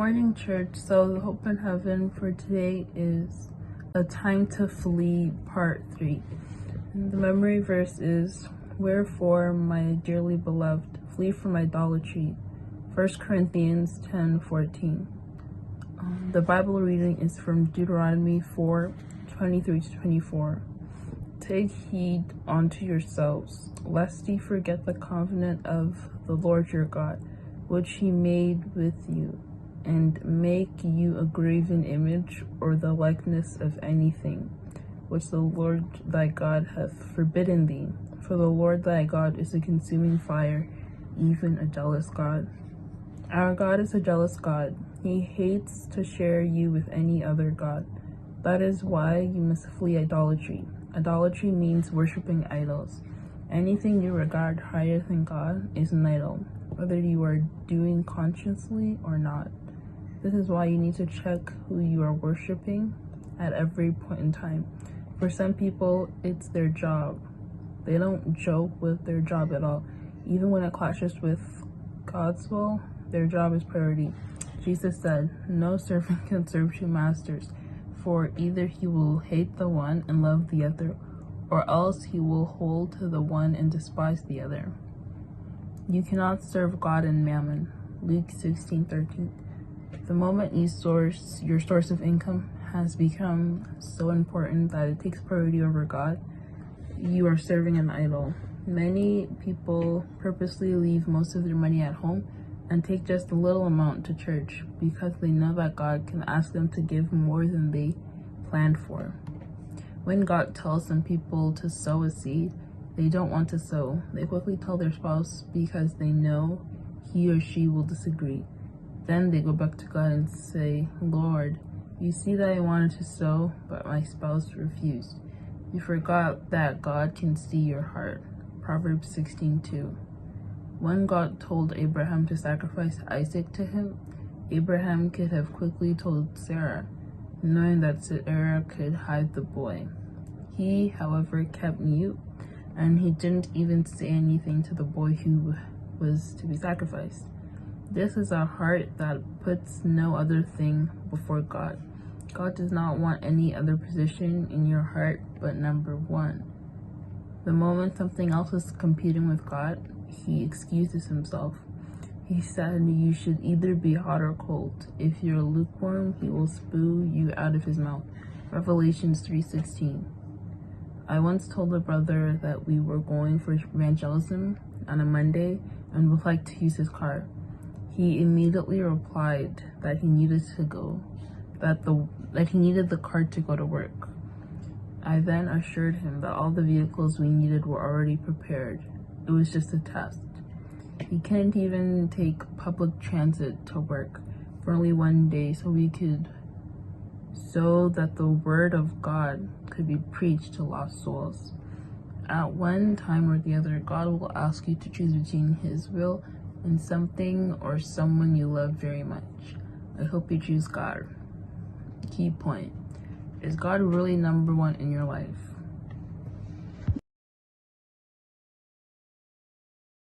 morning, church. So the hope in heaven for today is a time to flee, part 3. And the memory verse is, "Wherefore, my dearly beloved, flee from idolatry." 1 Corinthians 10:14. The Bible reading is from Deuteronomy 4:23-24. "Take heed unto yourselves, lest ye forget the covenant of the Lord your God, which he made with you, and make you a graven image or the likeness of anything, which the Lord thy God hath forbidden thee. For the Lord thy God is a consuming fire, even a jealous God." Our God is a jealous God. He hates to share you with any other God. That is why you must flee idolatry. Idolatry means worshiping idols. Anything you regard higher than God is an idol, whether you are doing consciously or not. This is why you need to check who you are worshiping at every point in time. For some people, it's their job. They don't joke with their job at all. Even when it clashes with God's will, their job is priority. Jesus said, "No servant can serve two masters, for either he will hate the one and love the other, or else he will hold to the one and despise the other." You cannot serve God and mammon. Luke 16:13. The moment your source of income has become so important that it takes priority over God, you are serving an idol. Many people purposely leave most of their money at home and take just a little amount to church because they know that God can ask them to give more than they planned for. When God tells some people to sow a seed, they don't want to sow. They quickly tell their spouse because they know he or she will disagree. Then they go back to God and say, "Lord, you see that I wanted to sow, but my spouse refused." You forgot that God can see your heart. Proverbs 16:2. When God told Abraham to sacrifice Isaac to him, Abraham could have quickly told Sarah, knowing that Sarah could hide the boy. He, however, kept mute, and he didn't even say anything to the boy who was to be sacrificed. This is a heart that puts no other thing before God. God does not want any other position in your heart but number one. The moment something else is competing with God, he excuses himself. He said you should either be hot or cold. If you're lukewarm, he will spew you out of his mouth. Revelations 3:16. I once told a brother that we were going for evangelism on a Monday and would like to use his car. He immediately replied that he needed to go, that he needed the car to go to work. I then assured him that all the vehicles we needed were already prepared. It was just a test. He couldn't even take public transit to work for only one day so that the word of God could be preached to lost souls. At one time or the other, God will ask you to choose between his will and something or someone you love very much. I hope you choose God. Key point: is God really number one in your life?